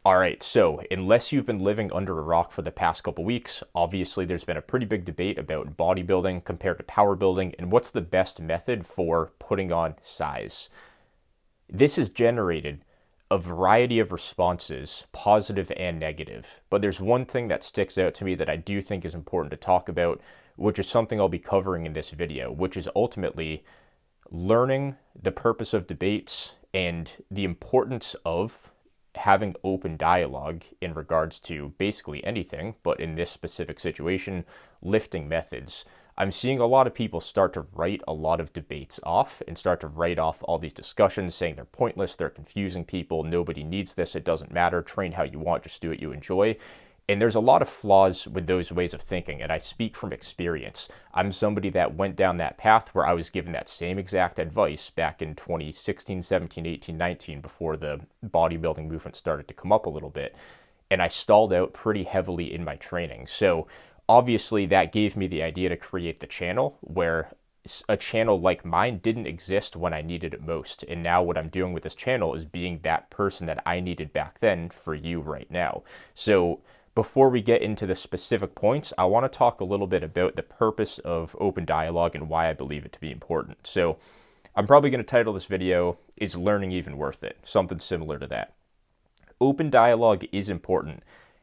All right, so unless you've been living under a rock for the past couple weeks, obviously there's been a pretty big debate about bodybuilding compared to power building and what's the best method for putting on size. This has generated a variety of responses, positive and negative, but there's one thing that sticks out to me that I do think is important to talk about, which is something I'll be covering in this video, which is ultimately learning the purpose of debates and the importance of having open dialogue in regards to basically anything, but in this specific situation, lifting methods. I'm seeing a lot of people start to write a lot of debates off and start to write off all these discussions, saying they're pointless, they're confusing people, nobody needs this, it doesn't matter, train how you want, just do what you enjoy. And there's a lot of flaws with those ways of thinking, and I speak from experience. I'm somebody that went down that path where I was given that same exact advice back in 2016, 17, 18, 19, before the bodybuilding movement started to come up a little bit, and I stalled out pretty heavily in my training. So obviously that gave me the idea to create the channel, where a channel like mine didn't exist when I needed it most. And now what I'm doing with this channel is being that person that I needed back then for you right now. So before we get into the specific points, I want to talk a little bit about the purpose of open dialogue and why I believe it to be important. So I'm probably going to title this video, Is Learning Even Worth It? Something similar to that. Open dialogue is important,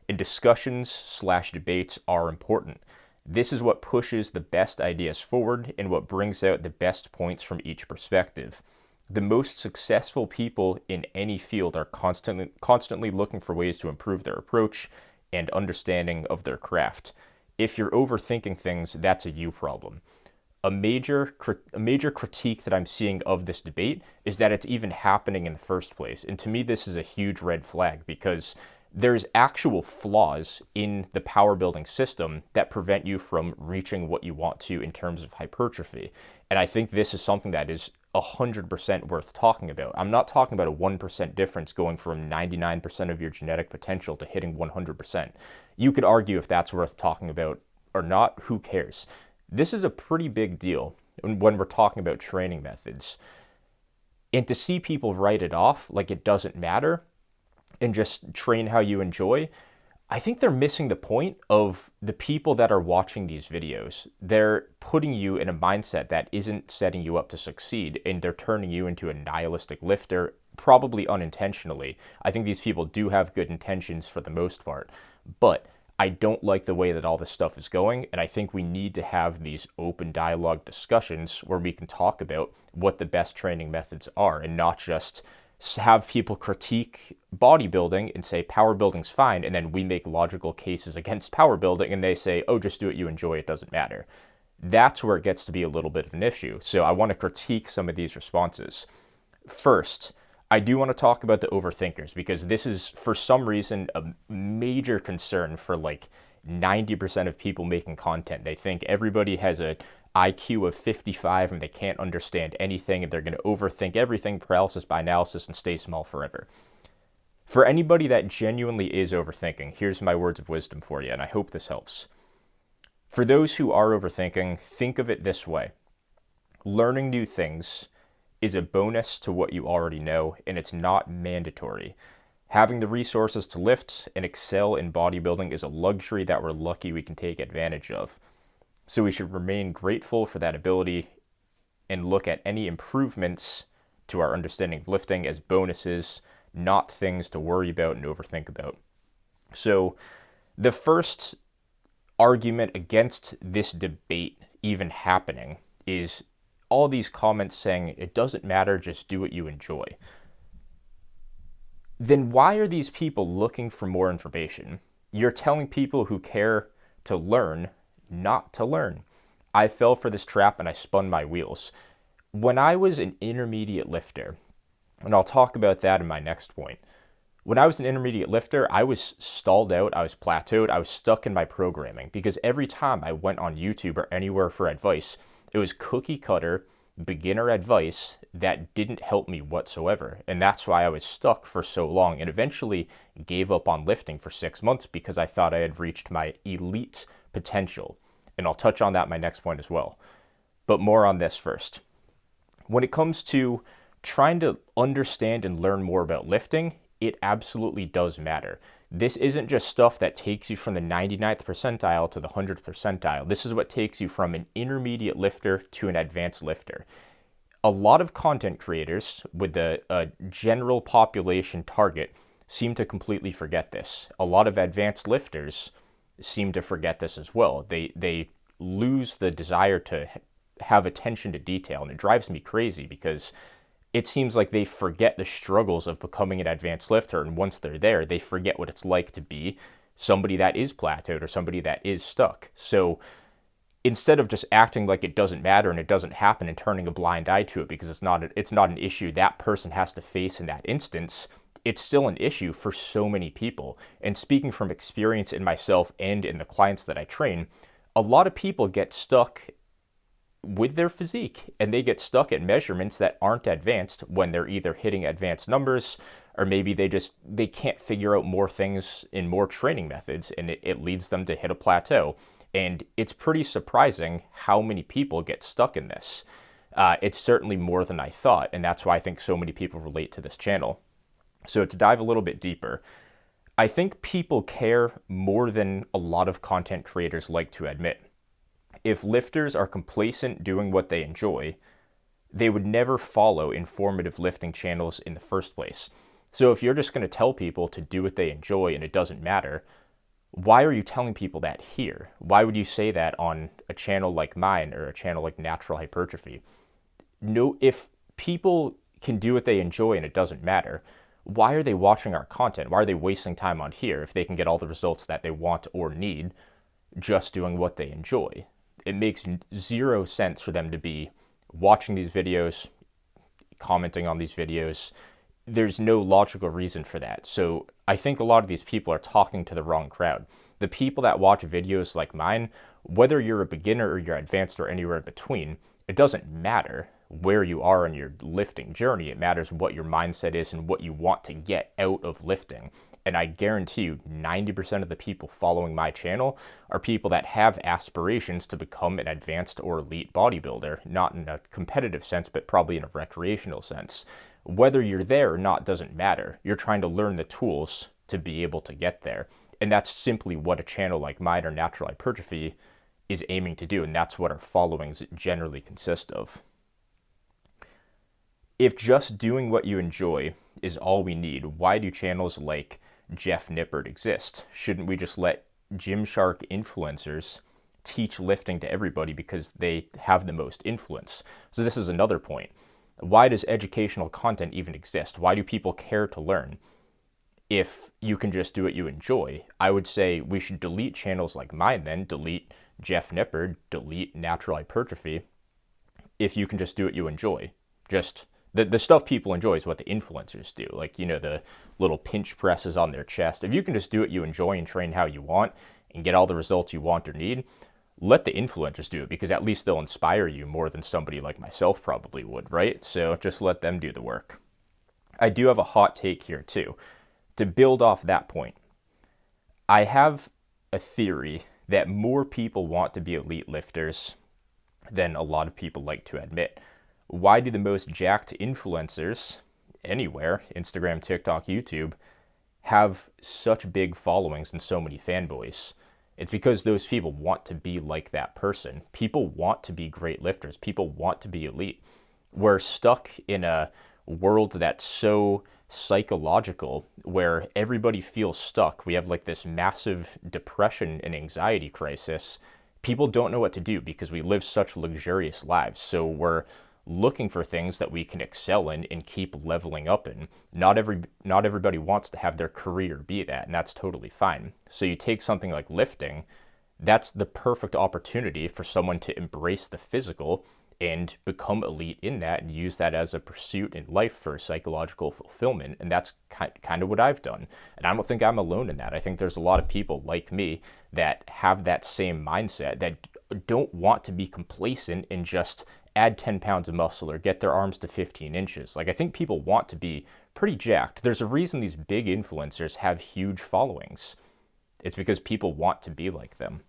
and discussions/debates are important. This is what pushes the best ideas forward and what brings out the best points from each perspective. The most successful people in any field are constantly looking for ways to improve their approach and understanding of their craft. If you're overthinking things, that's a you problem. A major critique that I'm seeing of this debate is that it's even happening in the first place. And to me, this is a huge red flag because there's actual flaws in the power building system that prevent you from reaching what you want to in terms of hypertrophy. And I think this is something that is 100% worth talking about. I'm not talking about a 1% difference going from 99% of your genetic potential to hitting 100%. You could argue if that's worth talking about or not, who cares? This is a pretty big deal when we're talking about training methods. And to see people write it off like it doesn't matter and just train how you enjoy, I think they're missing the point of the people that are watching these videos. They're putting you in a mindset that isn't setting you up to succeed, and they're turning you into a nihilistic lifter, probably unintentionally. I think these people do have good intentions for the most part, but I don't like the way that all this stuff is going, and I think we need to have these open dialogue discussions where we can talk about what the best training methods are and not just have people critique bodybuilding and say power building's fine, and then we make logical cases against power building and they say, oh, just do what you enjoy, it doesn't matter. That's where it gets to be a little bit of an issue. So I want to critique some of these responses. First, I do want to talk about the overthinkers, because this is, for some reason, a major concern for like 90% of people making content. They think everybody has a IQ of 55 and they can't understand anything and they're going to overthink everything, paralysis by analysis, and stay small forever. For anybody that genuinely is overthinking, here's my words of wisdom for you, and I hope this helps. For those who are overthinking, think of it this way. Learning new things is a bonus to what you already know, and it's not mandatory. Having the resources to lift and excel in bodybuilding is a luxury that we're lucky we can take advantage of. So we should remain grateful for that ability and look at any improvements to our understanding of lifting as bonuses, not things to worry about and overthink about. So the first argument against this debate even happening is all these comments saying it doesn't matter, just do what you enjoy. Then why are these people looking for more information? You're telling people who care to learn not to learn. I fell for this trap and I spun my wheels. When I was an intermediate lifter, and I'll talk about that in my next point. When I was an intermediate lifter, I was stalled out, I was plateaued, I was stuck in my programming, because every time I went on YouTube or anywhere for advice, it was cookie cutter beginner advice that didn't help me whatsoever. And that's why I was stuck for so long and eventually gave up on lifting for 6 months, because I thought I had reached my elite potential. And I'll touch on that in my next point as well. But more on this first. When it comes to trying to understand and learn more about lifting, it absolutely does matter. This isn't just stuff that takes you from the 99th percentile to the 100th percentile. This is what takes you from an intermediate lifter to an advanced lifter. A lot of content creators with a general population target seem to completely forget this. A lot of advanced lifters seem to forget this as well. They lose the desire to have attention to detail, and it drives me crazy because it seems like they forget the struggles of becoming an advanced lifter, and once they're there, they forget what it's like to be somebody that is plateaued or somebody that is stuck. So instead of just acting like it doesn't matter and it doesn't happen and turning a blind eye to it because it's not an issue that person has to face in that instance, it's still an issue for so many people. And speaking from experience in myself and in the clients that I train, a lot of people get stuck with their physique, and they get stuck at measurements that aren't advanced when they're either hitting advanced numbers, or maybe they can't figure out more things in more training methods, and it leads them to hit a plateau. And it's pretty surprising how many people get stuck in this. It's certainly more than I thought, and that's why I think so many people relate to this channel. So to dive a little bit deeper, I think people care more than a lot of content creators like to admit. If lifters are complacent doing what they enjoy, they would never follow informative lifting channels in the first place. So if you're just going to tell people to do what they enjoy and it doesn't matter, why are you telling people that here? Why would you say that on a channel like mine or a channel like Natural Hypertrophy? No, if people can do what they enjoy and it doesn't matter, why are they watching our content? Why are they wasting time on here if they can get all the results that they want or need just doing what they enjoy? It makes zero sense for them to be watching these videos, commenting on these videos. There's no logical reason for that. So I think a lot of these people are talking to the wrong crowd. The people that watch videos like mine, whether you're a beginner or you're advanced or anywhere in between, it doesn't matter where you are in your lifting journey. It matters what your mindset is and what you want to get out of lifting. And I guarantee you 90% of the people following my channel are people that have aspirations to become an advanced or elite bodybuilder, not in a competitive sense, but probably in a recreational sense. Whether you're there or not doesn't matter. You're trying to learn the tools to be able to get there. And that's simply what a channel like mine or Natural Hypertrophy is aiming to do. And that's what our followings generally consist of. If just doing what you enjoy is all we need, why do channels like Jeff Nippard exist? Shouldn't we just let Gymshark influencers teach lifting to everybody because they have the most influence? So this is another point. Why does educational content even exist? Why do people care to learn if you can just do what you enjoy? I would say we should delete channels like mine then, delete Jeff Nippard, delete Natural Hypertrophy, if you can just do what you enjoy. Just the stuff people enjoy is what the influencers do. Like, you know, the little pinch presses on their chest. If you can just do what you enjoy and train how you want and get all the results you want or need, let the influencers do it, because at least they'll inspire you more than somebody like myself probably would, right? So just let them do the work. I do have a hot take here too. To build off that point, I have a theory that more people want to be elite lifters than a lot of people like to admit. Why do the most jacked influencers anywhere, Instagram, TikTok, YouTube, have such big followings and so many fanboys? It's because those people want to be like that person. People want to be great lifters. People want to be elite. We're stuck in a world that's so psychological where everybody feels stuck. We have like this massive depression and anxiety crisis. People don't know what to do because we live such luxurious lives. So we're looking for things that we can excel in and keep leveling up in. Not everybody wants to have their career be that, and that's totally fine. So you take something like lifting, that's the perfect opportunity for someone to embrace the physical and become elite in that and use that as a pursuit in life for psychological fulfillment. And that's kind of what I've done. And I don't think I'm alone in that. I think there's a lot of people like me that have that same mindset, that don't want to be complacent and just add 10 pounds of muscle or get their arms to 15 inches. Like, I think people want to be pretty jacked. There's a reason these big influencers have huge followings. It's because people want to be like them.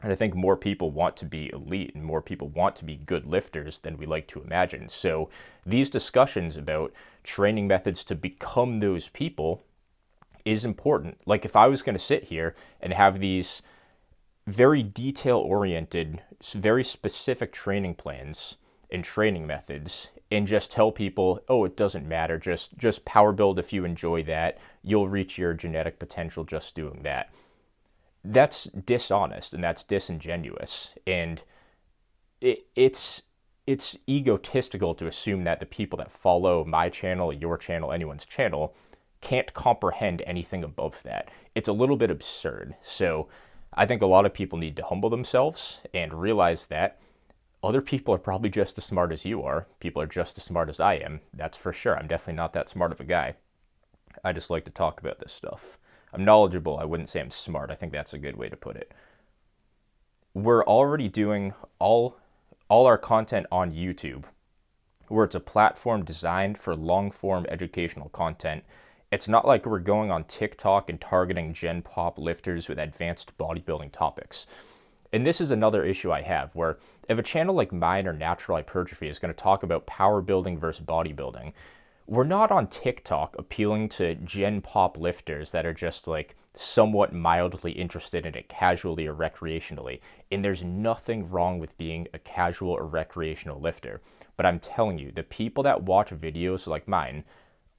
And I think more people want to be elite and more people want to be good lifters than we like to imagine. So these discussions about training methods to become those people is important. Like if I was going to sit here and have these very detail oriented, very specific training plans and training methods and just tell people, oh, it doesn't matter, just power build if you enjoy that, you'll reach your genetic potential just doing that. That's dishonest and that's disingenuous. And it's egotistical to assume that the people that follow my channel, your channel, anyone's channel can't comprehend anything above that. It's a little bit absurd. So I think a lot of people need to humble themselves and realize that other people are probably just as smart as you are. People are just as smart as I am. That's for sure. I'm definitely not that smart of a guy. I just like to talk about this stuff. I'm knowledgeable. I wouldn't say I'm smart. I think that's a good way to put it. We're already doing all our content on YouTube, where it's a platform designed for long-form educational content. It's not like we're going on TikTok and targeting Gen Pop lifters with advanced bodybuilding topics. And this is another issue I have, where if a channel like mine or Natural Hypertrophy is going to talk about power building versus bodybuilding, we're not on TikTok appealing to Gen Pop lifters that are just like somewhat mildly interested in it casually or recreationally. And there's nothing wrong with being a casual or recreational lifter. But I'm telling you, the people that watch videos like mine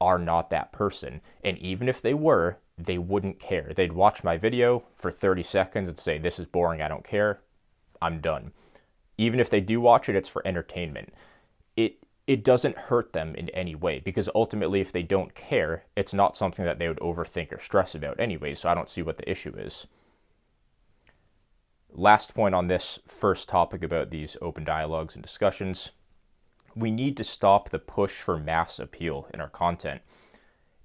are not that person. And even if they were, they wouldn't care. They'd watch my video for 30 seconds and say, this is boring, I don't care, I'm done. Even if they do watch it, it's for entertainment. It doesn't hurt them in any way, because ultimately if they don't care, it's not something that they would overthink or stress about anyway, so I don't see what the issue is. Last point on this first topic about these open dialogues and discussions, we need to stop the push for mass appeal in our content.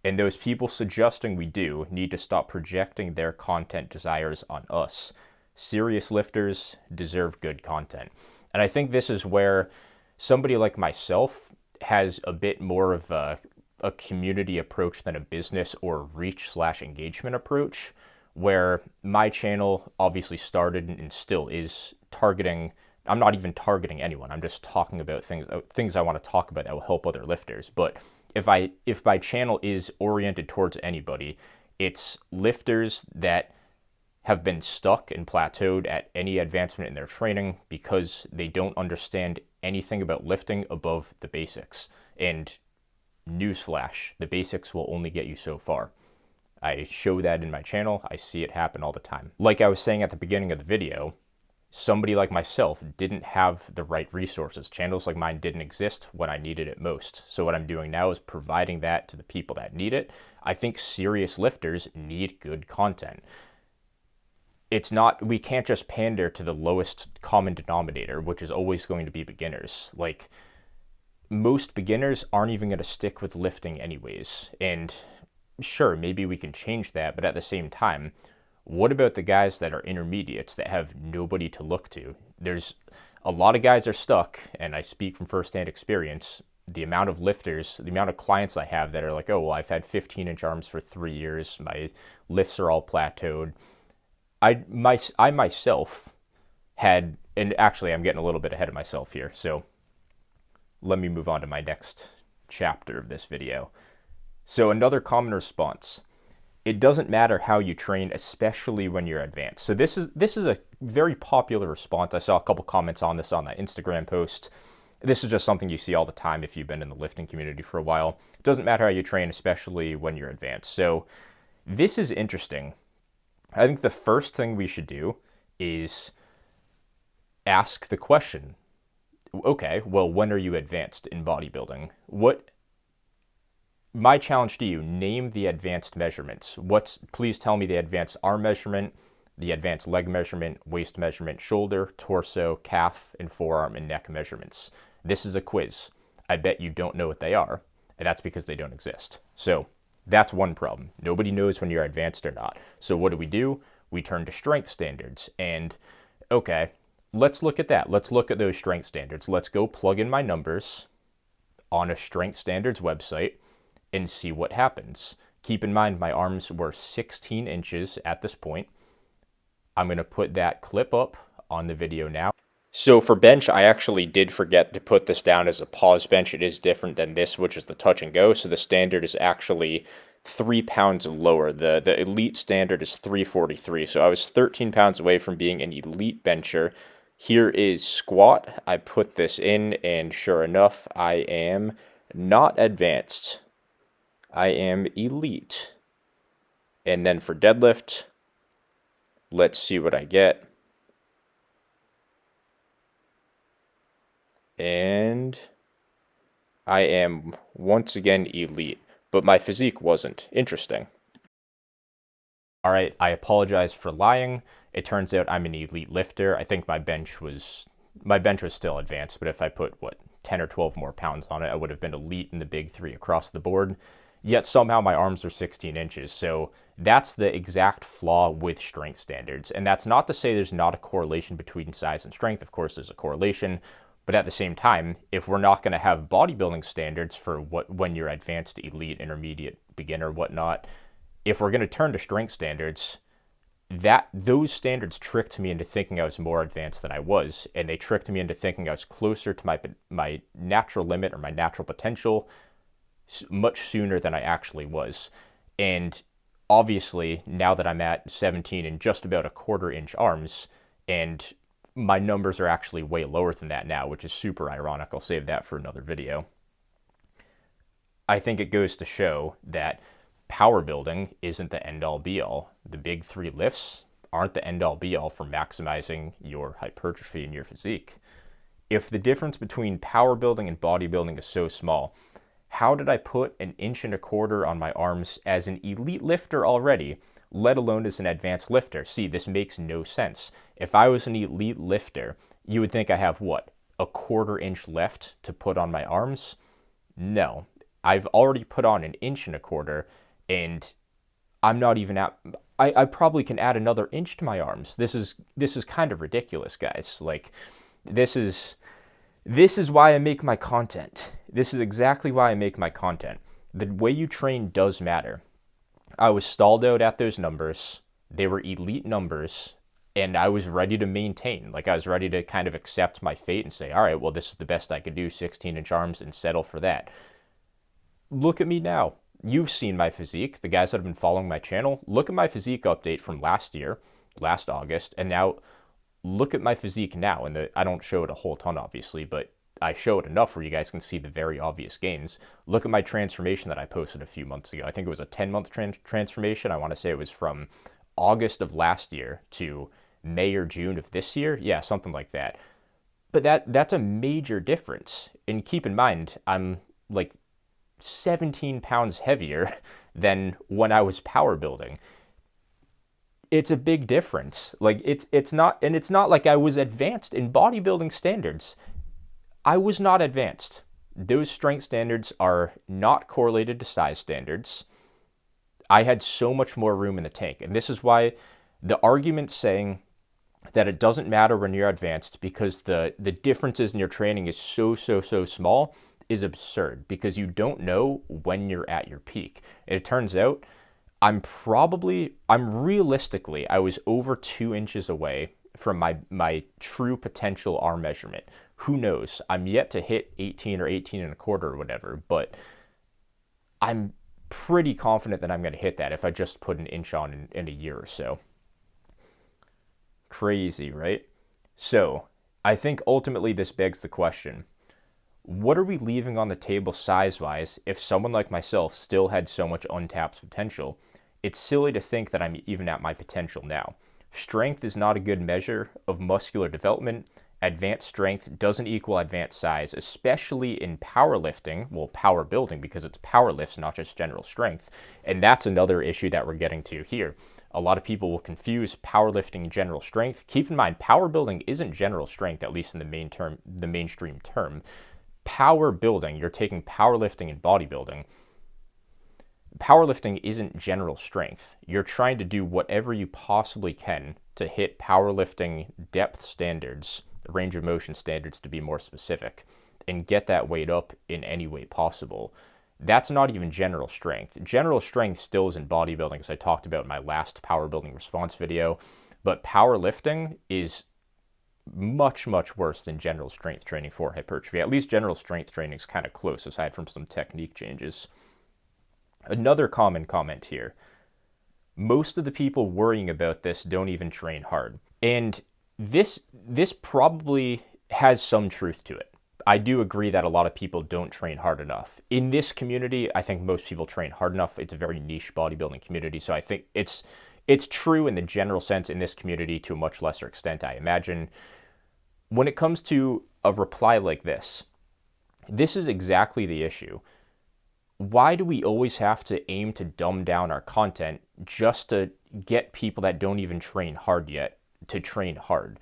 And those people suggesting we do need to stop projecting their content desires on us. Serious lifters deserve good content. And I think this is where somebody like myself has a bit more of a community approach than a business or reach/engagement approach, where my channel obviously started and still is targeting, I'm not even targeting anyone, I'm just talking about things I want to talk about that will help other lifters. But if my channel is oriented towards anybody, it's lifters that have been stuck and plateaued at any advancement in their training because they don't understand anything about lifting above the basics. And newsflash, the basics will only get you so far. I show that in my channel. I see it happen all the time. Like I was saying at the beginning of the video, somebody like myself didn't have the right resources. Channels like mine didn't exist when I needed it most. So what I'm doing now is providing that to the people that need it. I think serious lifters need good content. It's not, we can't just pander to the lowest common denominator, which is always going to be beginners. Like, most beginners aren't even going to stick with lifting anyways. And sure, maybe we can change that, but at the same time, what about the guys that are intermediates that have nobody to look to? There's a lot of guys are stuck, and I speak from firsthand experience. The amount of lifters, the amount of clients I have that are like, oh, well, I've had 15-inch arms for 3 years. My lifts are all plateaued. I myself had, and actually I'm getting a little bit ahead of myself here, so let me move on to my next chapter of this video. So another common response, it doesn't matter how you train, especially when you're advanced. So this is a very popular response. I saw a couple comments on this on that Instagram post. This is just something you see all the time if you've been in the lifting community for a while. It doesn't matter how you train, especially when you're advanced. So this is interesting. I think the first thing we should do is ask the question, okay, well, when are you advanced in bodybuilding? My challenge to you, name the advanced measurements. Please tell me the advanced arm measurement, the advanced leg measurement, waist measurement, shoulder, torso, calf, and forearm and neck measurements. This is a quiz. I bet you don't know what they are, and that's because they don't exist. So that's one problem. Nobody knows when you're advanced or not. So what do? We turn to strength standards. And okay, let's look at that. Let's look at those strength standards. Let's go plug in my numbers on a strength standards website and see what happens. Keep in mind, my arms were 16 inches at this point. I'm going to put that clip up on the video now. So for bench, I actually did forget to put this down as a pause bench. It is different than this, which is the touch and go. So the standard is actually 3 pounds lower. The elite standard is 343. So I was 13 pounds away from being an elite bencher. Here is squat. I put this in, and sure enough, I am not advanced. I am elite. And then for deadlift, let's see what I get. And I am once again elite, but my physique wasn't. Interesting. All right, I apologize for lying. It turns out I'm an elite lifter. I think my bench was still advanced, but if I put 10 or 12 more pounds on it, I would have been elite in the big three across the board. Yet somehow my arms are 16 inches. So that's the exact flaw with strength standards. And that's not to say there's not a correlation between size and strength. Of course, there's a correlation. But at the same time, if we're not going to have bodybuilding standards for when you're advanced, elite, intermediate, beginner, whatnot, if we're going to turn to strength standards, those standards tricked me into thinking I was more advanced than I was, and they tricked me into thinking I was closer to my natural limit or my natural potential much sooner than I actually was. And obviously, now that I'm at 17 and just about a 1/4 inch arms, and my numbers are actually way lower than that now, which is super ironic. I'll save that for another video. I think it goes to show that power building isn't the end-all be-all. The big three lifts aren't the end-all be-all for maximizing your hypertrophy and your physique. If the difference between power building and bodybuilding is so small, how did I put 1.25 inches on my arms as an elite lifter already, let alone as an advanced lifter? See, this makes no sense. If I was an elite lifter, you would think I have a 1/4 inch left to put on my arms? No. I've already put on 1.25 inches, and I'm not even at, I probably can add another inch to my arms. This is kind of ridiculous, guys. Like, this is why I make my content. This is exactly why I make my content. The way you train does matter. I was stalled out at those numbers. They were elite numbers, and I was ready to maintain. Like, I was ready to kind of accept my fate and say, all right, well, this is the best I could do, 16-inch arms, and settle for that. Look at me now. You've seen my physique. The guys that have been following my channel, look at my physique update from last year, last August, and now look at my physique now. And I don't show it a whole ton, obviously, but I show it enough where you guys can see the very obvious gains. Look at my transformation that I posted a few months ago. I think it was a 10-month transformation. I want to say it was from August of last year to May or June of this year. Yeah, something like that. But that's a major difference. And keep in mind, I'm like 17 pounds heavier than when I was power building. It's a big difference. Like, it's not like I was advanced in bodybuilding standards. I was not advanced. Those strength standards are not correlated to size standards. I had so much more room in the tank. And this is why the argument saying that it doesn't matter when you're advanced because the differences in your training is so small is absurd, because you don't know when you're at your peak. It turns out I was over 2 inches away from my true potential arm measurement. Who knows? I'm yet to hit 18 or 18.25 or whatever, but I'm pretty confident that I'm going to hit that if I just put an inch on in a year or so. Crazy, right? So I think ultimately this begs the question, what are we leaving on the table size-wise if someone like myself still had so much untapped potential? It's silly to think that I'm even at my potential now. Strength is not a good measure of muscular development. Advanced strength doesn't equal advanced size, especially in powerlifting, well, power building, because it's power lifts, not just general strength. And that's another issue that we're getting to here. A lot of people will confuse powerlifting and general strength. Keep in mind, power building isn't general strength, at least in the mainstream term. Power building, you're taking powerlifting and bodybuilding. Powerlifting isn't general strength. You're trying to do whatever you possibly can to hit powerlifting depth standards, range of motion standards to be more specific, and get that weight up in any way possible. That's not even general strength. General strength still is in bodybuilding, as I talked about in my last power building response video, but powerlifting is much worse than general strength training for hypertrophy. At least general strength training is kind of close, aside from some technique changes. Another common comment here: most of the people worrying about this don't even train hard. And this probably has some truth to it. I do agree that a lot of people don't train hard enough. In this community, I think most people train hard enough. It's a very niche bodybuilding community, so I think it's true in the general sense in this community to a much lesser extent, I imagine. When it comes to a reply like this is exactly the issue. Why do we always have to aim to dumb down our content just to get people that don't even train hard yet to train hard?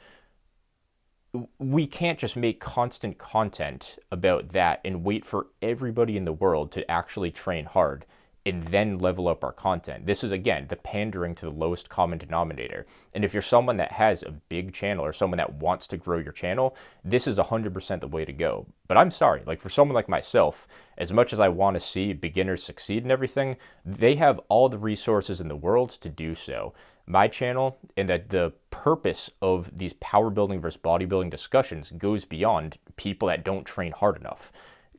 We can't just make constant content about that and wait for everybody in the world to actually train hard and then level up our content. This is, again, the pandering to the lowest common denominator. And if you're someone that has a big channel or someone that wants to grow your channel, this is 100% the way to go. But I'm sorry, like for someone like myself, as much as I want to see beginners succeed and everything, they have all the resources in the world to do so. My channel and that the purpose of these power building versus bodybuilding discussions goes beyond people that don't train hard enough.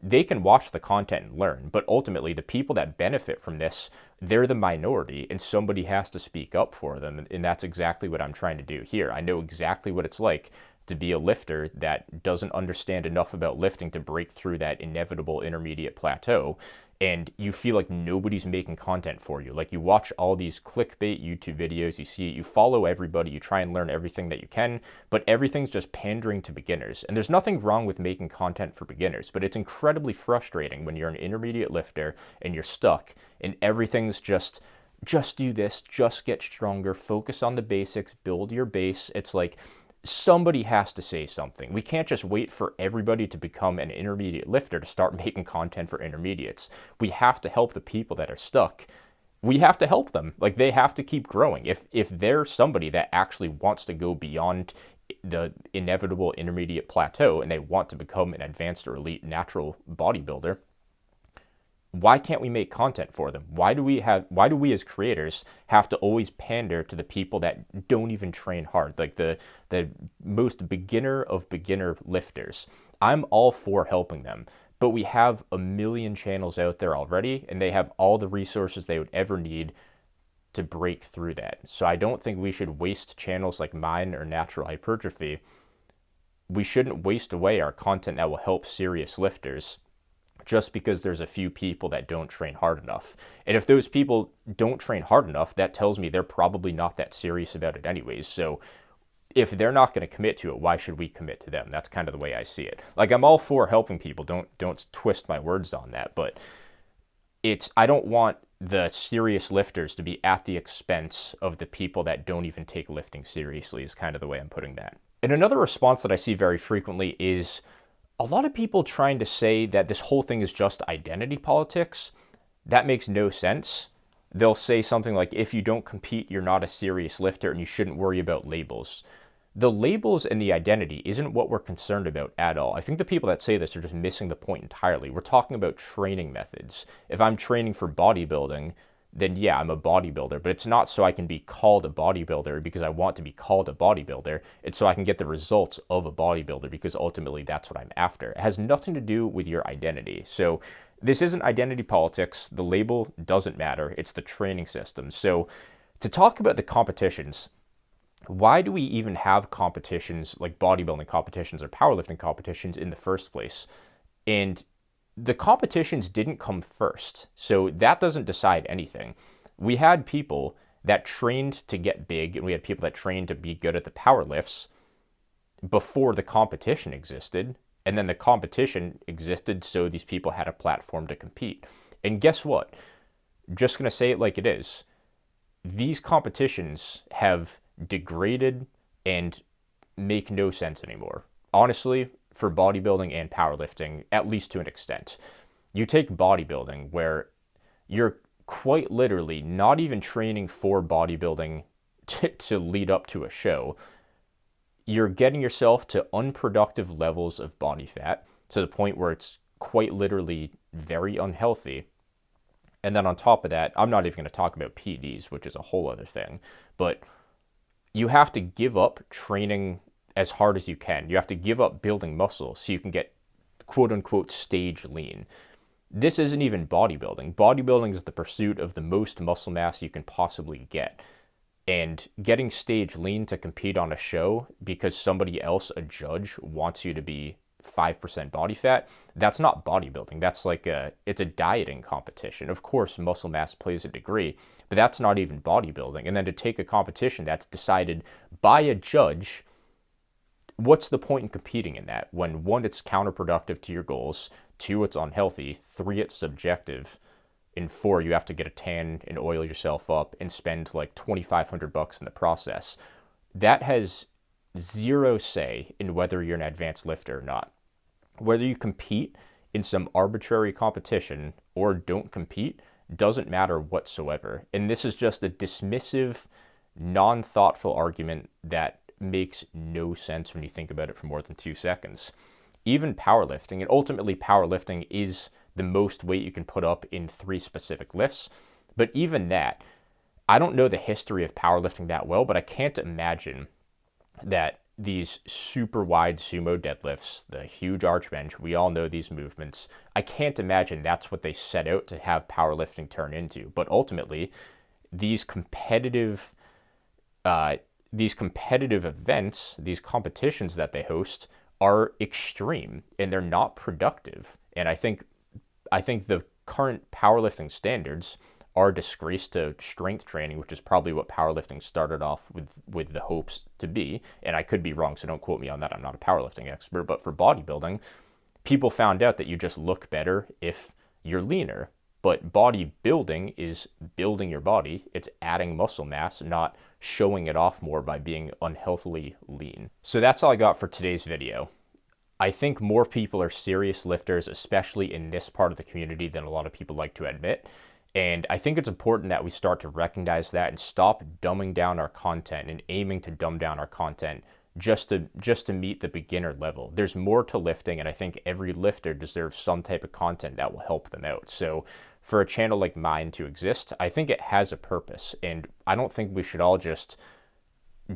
They can watch the content and learn, but ultimately the people that benefit from this, they're the minority, and somebody has to speak up for them. And that's exactly what I'm trying to do here. I know exactly what it's like to be a lifter that doesn't understand enough about lifting to break through that inevitable intermediate plateau. And you feel like nobody's making content for you. Like you watch all these clickbait YouTube videos, you see, you follow everybody, you try and learn everything that you can, but everything's just pandering to beginners. And there's nothing wrong with making content for beginners, but it's incredibly frustrating when you're an intermediate lifter and you're stuck and everything's just do this, just get stronger, focus on the basics, build your base. It's like, somebody has to say something. We can't just wait for everybody to become an intermediate lifter to start making content for intermediates. We have to help the people that are stuck. We have to help them. Like they have to keep growing. If they're somebody that actually wants to go beyond the inevitable intermediate plateau and they want to become an advanced or elite natural bodybuilder, why can't we make content for them? Why do we as creators have to always pander to the people that don't even train hard, like the most beginner of beginner lifters? I'm all for helping them, but we have a million channels out there already and they have all the resources they would ever need to break through that. So I don't think we should waste channels like mine or Natural Hypertrophy. We shouldn't waste away our content that will help serious lifters just because there's a few people that don't train hard enough. And if those people don't train hard enough, that tells me they're probably not that serious about it anyways. So if they're not going to commit to it, why should we commit to them? That's kind of the way I see it. Like I'm all for helping people. Don't twist my words on that, but I don't want the serious lifters to be at the expense of the people that don't even take lifting seriously is kind of the way I'm putting that. And another response that I see very frequently is a lot of people trying to say that this whole thing is just identity politics. That makes no sense. They'll say something like, if you don't compete, you're not a serious lifter and you shouldn't worry about labels. The labels and the identity isn't what we're concerned about at all. I think the people that say this are just missing the point entirely. We're talking about training methods. If I'm training for bodybuilding, then yeah, I'm a bodybuilder, but it's not so I can be called a bodybuilder because I want to be called a bodybuilder. It's so I can get the results of a bodybuilder because ultimately that's what I'm after. It has nothing to do with your identity. So this isn't identity politics. The label doesn't matter. It's the training system. So to talk about the competitions, why do we even have competitions like bodybuilding competitions or powerlifting competitions in the first place? And the competitions didn't come first, so that doesn't decide anything. We had people that trained to get big, and we had people that trained to be good at the power lifts before the competition existed, and then the competition existed so these people had a platform to compete. And guess what? I'm just going to say it like it is. These competitions have degraded and make no sense anymore. Honestly, for bodybuilding and powerlifting, at least to an extent. You take bodybuilding where you're quite literally not even training for bodybuilding to lead up to a show. You're getting yourself to unproductive levels of body fat to the point where it's quite literally very unhealthy. And then on top of that, I'm not even going to talk about PEDs, which is a whole other thing, but you have to give up training as hard as you can. You have to give up building muscle so you can get quote unquote stage lean. This isn't even bodybuilding. Bodybuilding is the pursuit of the most muscle mass you can possibly get. And getting stage lean to compete on a show because somebody else, a judge, wants you to be 5% body fat, that's not bodybuilding. That's like it's a dieting competition. Of course, muscle mass plays a degree, but that's not even bodybuilding. And then to take a competition that's decided by a judge, what's the point in competing in that when, one, it's counterproductive to your goals, two, it's unhealthy, three, it's subjective, and four, you have to get a tan and oil yourself up and spend like $2,500 in the process. That has zero say in whether you're an advanced lifter or not. Whether you compete in some arbitrary competition or don't compete doesn't matter whatsoever. And this is just a dismissive, non-thoughtful argument that makes no sense when you think about it for more than 2 seconds. Even powerlifting, and ultimately powerlifting is the most weight you can put up in 3 specific lifts, but even that, I don't know the history of powerlifting that well, but I can't imagine that these super wide sumo deadlifts, the huge arch bench, we all know these movements. I can't imagine that's what they set out to have powerlifting turn into. But ultimately, these competitive events, these competitions that they host are extreme and they're not productive. And I think the current powerlifting standards are a disgrace to strength training, which is probably what powerlifting started off with the hopes to be. And I could be wrong, so don't quote me on that. I'm not a powerlifting expert. But for bodybuilding, people found out that you just look better if you're leaner. But bodybuilding is building your body. It's adding muscle mass, not showing it off more by being unhealthily lean. So that's all I got for today's video. I think more people are serious lifters, especially in this part of the community, than a lot of people like to admit. And I think it's important that we start to recognize that and stop dumbing down our content and aiming to dumb down our content just to meet the beginner level. There's more to lifting, and I think every lifter deserves some type of content that will help them out. So for a channel like mine to exist, I think it has a purpose, and I don't think we should all just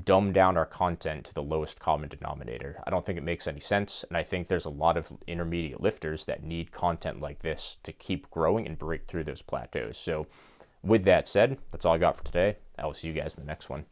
dumb down our content to the lowest common denominator. I don't think it makes any sense, and I think there's a lot of intermediate lifters that need content like this to keep growing and break through those plateaus. So with that said, that's all I got for today. I will see you guys in the next one.